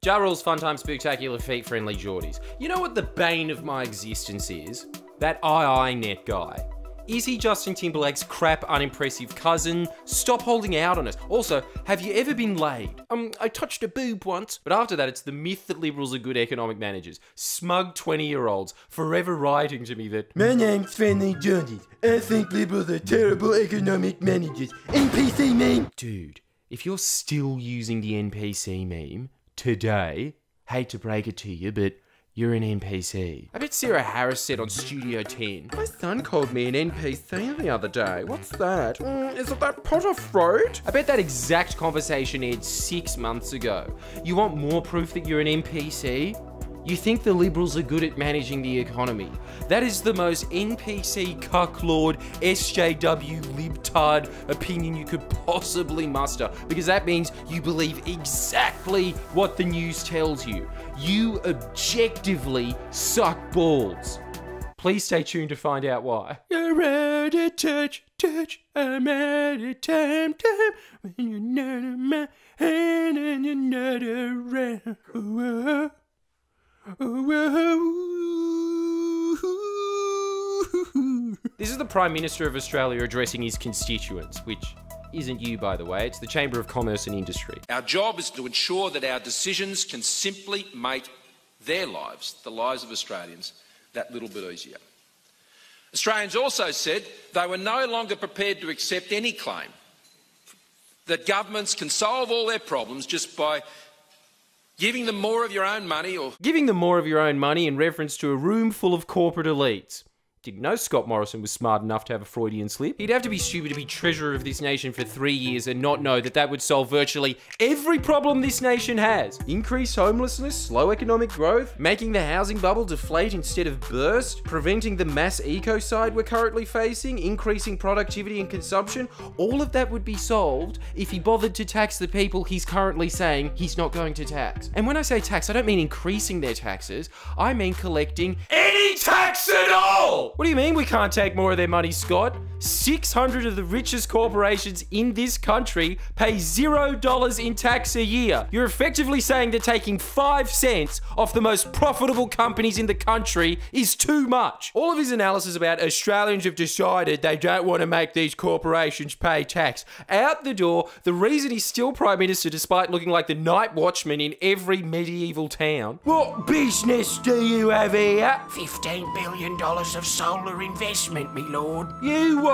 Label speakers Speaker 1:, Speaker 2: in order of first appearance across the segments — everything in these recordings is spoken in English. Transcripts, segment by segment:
Speaker 1: Ja Rule's Fun Time Spooktacular Feet Friendly Geordies. You know what the bane of my existence is? That net guy. Is he Justin Timberlake's crap, unimpressive cousin? Stop holding out on us. Also, have you ever been laid? I touched a boob once. But after that, it's the myth that Liberals are good economic managers. Smug 20-year-olds forever writing to me that
Speaker 2: my name's Friendly Geordies. I think Liberals are terrible economic managers. NPC meme.
Speaker 1: Dude, if you're still using the NPC meme today, hate to break it to you, but you're an NPC. I bet Sarah Harris said on Studio 10, my son called me an NPC the other day. What's that? Is it that pot of fruit? I bet that exact conversation aired 6 months ago. You want more proof that you're an NPC? You think the Liberals are good at managing the economy. That is the most NPC cucklord SJW libtard opinion you could possibly muster, because that means you believe exactly what the news tells you. You objectively suck balls. Please stay tuned to find out why. You're at a touch, I'm at a time, when you're not in my hand and you're not around. Whoa. This is the Prime Minister of Australia addressing his constituents, which isn't you, by the way. It's the Chamber of Commerce and Industry.
Speaker 3: Our job is to ensure that our decisions can simply make their lives, the lives of Australians, that little bit easier. Australians also said they were no longer prepared to accept any claim that governments can solve all their problems just by giving them more of your own money, or
Speaker 1: giving them more of your own money in reference to a room full of corporate elites. Didn't know Scott Morrison was smart enough to have a Freudian slip. He'd have to be stupid to be treasurer of this nation for 3 years and not know that that would solve virtually every problem this nation has. Increased homelessness, slow economic growth, making the housing bubble deflate instead of burst, preventing the mass ecocide we're currently facing, increasing productivity and consumption. All of that would be solved if he bothered to tax the people he's currently saying he's not going to tax. And when I say tax, I don't mean increasing their taxes, I mean collecting any tax at all! What do you mean we can't take more of their money, Scott? 600 of the richest corporations in this country pay $0 in tax a year. You're effectively saying that taking 5 cents off the most profitable companies in the country is too much. All of his analysis about Australians have decided they don't want to make these corporations pay tax. Out the door. The reason he's still Prime Minister despite looking like the night watchman in every medieval town.
Speaker 2: What business do you have here?
Speaker 4: $15 billion of solar investment, me lord.
Speaker 2: You what?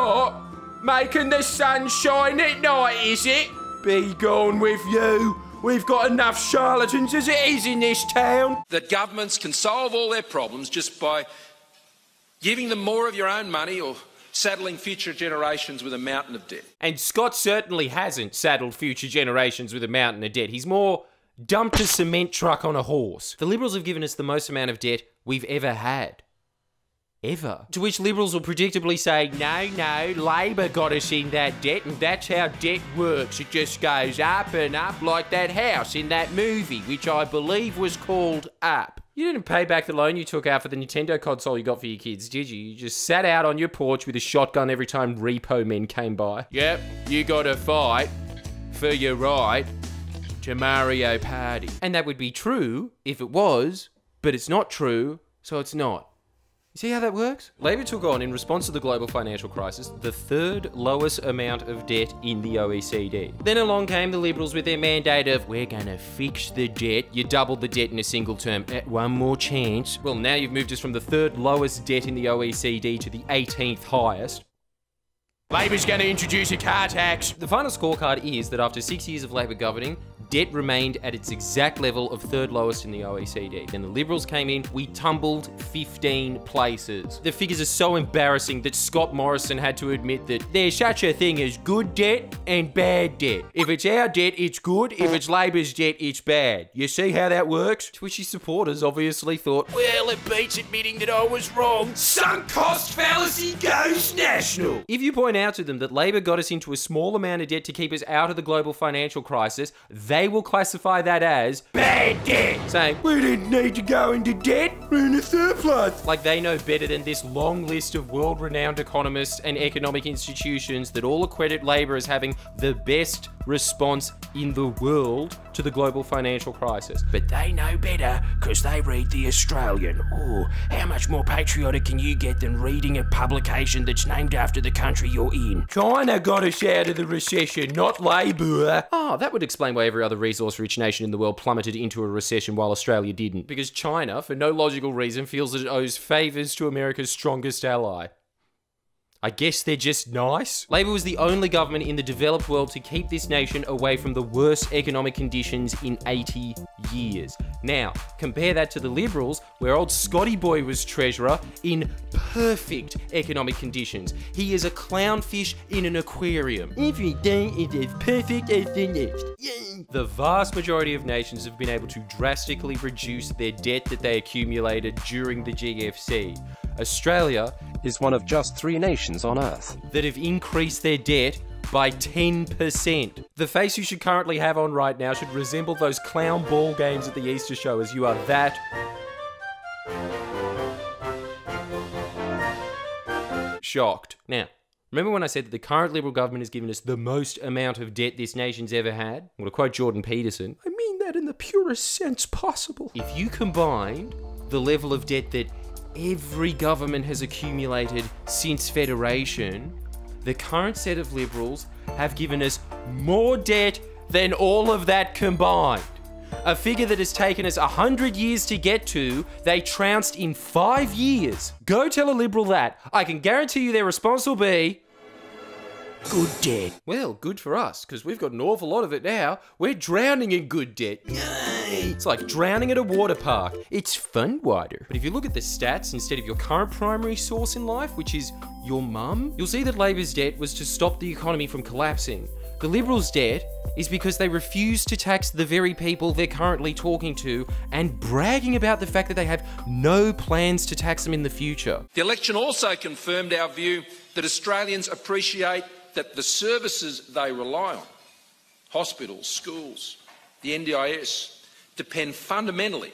Speaker 2: Making the sun shine at night, is it? Be gone with you. We've got enough charlatans as it is in this town.
Speaker 3: That governments can solve all their problems just by giving them more of your own money or saddling future generations with a mountain of debt.
Speaker 1: And Scott certainly hasn't saddled future generations with a mountain of debt. He's more dumped a cement truck on a horse. The Liberals have given us the most amount of debt we've ever had. Ever. To which Liberals will predictably say, no, Labor got us in that debt, and that's how debt works. It just goes up and up like that house in that movie, which I believe was called Up. You didn't pay back the loan you took out for the Nintendo console you got for your kids, did you? You just sat out on your porch with a shotgun every time repo men came by. Yep, you gotta fight for your right to Mario Party. And that would be true if it was, but it's not true, so it's not. See how that works? Labor took on, in response to the global financial crisis, the 3rd lowest amount of debt in the OECD. Then along came the Liberals with their mandate of, we're gonna fix the debt. You doubled the debt in a single term. One more chance. Well, now you've moved us from the 3rd lowest debt in the OECD to the 18th highest. Labor's gonna introduce a car tax. The final scorecard is that after 6 years of Labor governing, debt remained at its exact level of 3rd lowest in the OECD. Then the Liberals came in, we tumbled 15 places. The figures are so embarrassing that Scott Morrison had to admit that there's such a thing as good debt and bad debt. If it's our debt, it's good. If it's Labor's debt, it's bad. You see how that works? To which his supporters obviously thought, well, it beats admitting that I was wrong. Sunk cost fallacy goes national. If you point out to them that Labor got us into a small amount of debt to keep us out of the global financial crisis, they will classify that as bad debt, saying,
Speaker 2: we didn't need to go into debt, we're in a surplus.
Speaker 1: Like they know better than this long list of world-renowned economists and economic institutions that all accredit Labor as having the best response in the world to the global financial crisis.
Speaker 4: But they know better because they read The Australian. Oh, how much more patriotic can you get than reading a publication that's named after the country you're in?
Speaker 2: China got us out of the recession, not Labour.
Speaker 1: Oh, that would explain why every other resource-rich nation in the world plummeted into a recession while Australia didn't. Because China, for no logical reason, feels that it owes favours to America's strongest ally. I guess they're just nice. Labor was the only government in the developed world to keep this nation away from the worst economic conditions in 80 years. Now, compare that to the Liberals, where old Scotty Boy was treasurer in perfect economic conditions. He is a clownfish in an aquarium. Everything is as perfect as the next. Yay! The vast majority of nations have been able to drastically reduce their debt that they accumulated during the GFC. Australia
Speaker 5: is one of just 3 nations on Earth
Speaker 1: that have increased their debt by 10%. The face you should currently have on right now should resemble those clown ball games at the Easter show, as you are that shocked. Now, remember when I said that the current Liberal government has given us the most amount of debt this nation's ever had? I'm going to quote Jordan Peterson.
Speaker 2: I mean that in the purest sense possible.
Speaker 1: If you combined the level of debt that every government has accumulated since Federation, the current set of Liberals have given us more debt than all of that combined. A figure that has taken us 100 years to get to, they trounced in 5 years. Go tell a Liberal that. I can guarantee you their response will be,
Speaker 4: good debt.
Speaker 1: Well, good for us, because we've got an awful lot of it now. We're drowning in good debt. Yay! It's like drowning at a water park. It's fun water. But if you look at the stats instead of your current primary source in life, which is your mum, you'll see that Labor's debt was to stop the economy from collapsing. The Liberals' debt is because they refuse to tax the very people they're currently talking to and bragging about the fact that they have no plans to tax them in the future.
Speaker 3: The election also confirmed our view that Australians appreciate that the services they rely on, hospitals, schools, the NDIS, depend fundamentally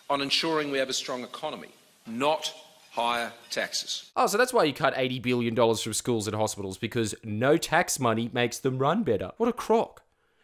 Speaker 3: on ensuring we have a strong economy, not higher taxes.
Speaker 1: Oh, so that's why you cut $80 billion from schools and hospitals, because no tax money makes them run better. What a crock.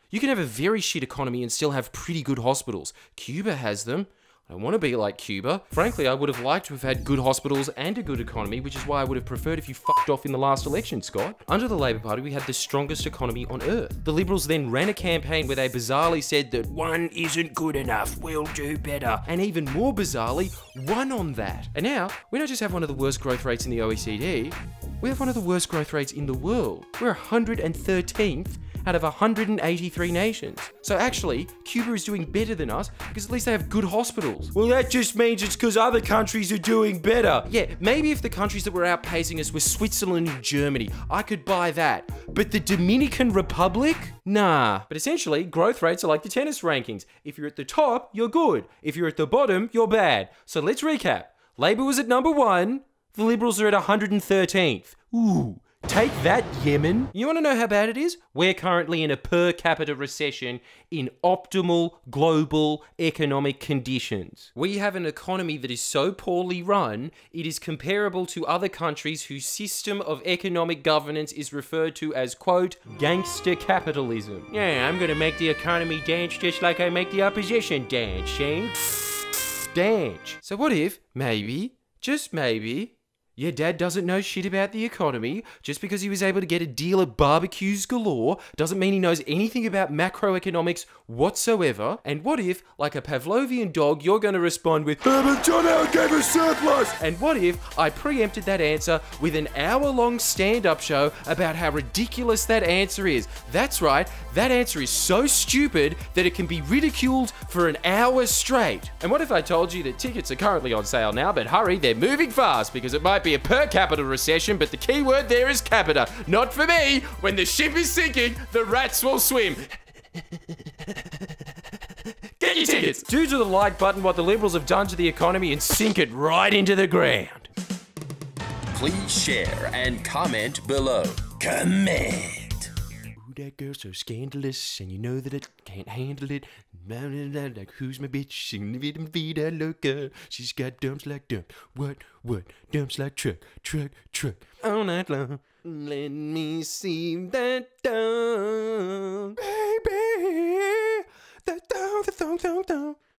Speaker 1: You can have a very shit economy and still have pretty good hospitals. Cuba has them. I want to be like Cuba. Frankly, I would have liked to have had good hospitals and a good economy, which is why I would have preferred if you fucked off in the last election, Scott. Under the Labor Party, we had the strongest economy on Earth. The Liberals then ran a campaign where they bizarrely said that
Speaker 4: one isn't good enough, we'll do better.
Speaker 1: And even more bizarrely, won on that. And now, we don't just have one of the worst growth rates in the OECD, we have one of the worst growth rates in the world. We're 113th out of 183 nations. So actually, Cuba is doing better than us because at least they have good hospitals.
Speaker 2: Well, that just means it's because other countries are doing better.
Speaker 1: Yeah, maybe if the countries that were outpacing us were Switzerland and Germany, I could buy that. But the Dominican Republic? Nah. But essentially, growth rates are like the tennis rankings. If you're at the top, you're good. If you're at the bottom, you're bad. So let's recap. Labor was at number 1. The Liberals are at 113th. Ooh. Take that, Yemen. You want to know how bad it is? We're currently in a per capita recession in optimal global economic conditions. We have an economy that is so poorly run, it is comparable to other countries whose system of economic governance is referred to as, quote, gangster capitalism. Yeah, I'm gonna make the economy dance just like I make the opposition dance, Shane. Dance. So what if, maybe, just maybe, your dad doesn't know shit about the economy. Just because he was able to get a deal at barbecues galore doesn't mean he knows anything about macroeconomics whatsoever. And what if, like a Pavlovian dog, you're going to respond with,
Speaker 2: but John Howard gave us surplus!
Speaker 1: And what if I preempted that answer with an hour-long stand-up show about how ridiculous that answer is? That's right, that answer is so stupid that it can be ridiculed for an hour straight. And what if I told you that tickets are currently on sale now, but hurry, they're moving fast because it might be a per capita recession, but the key word there is capita. Not for me. When the ship is sinking, the rats will swim. Get your tickets. Do to the like button what the Liberals have done to the economy and sink it right into the ground.
Speaker 6: Please share and comment below. Comment.
Speaker 1: that girl so scandalous, and you know that I can't handle it. Like, who's my bitch? She vida loca. She's got dumps like dump. What? Dumps like truck. All night long. Let me see that dump. Baby, that dump.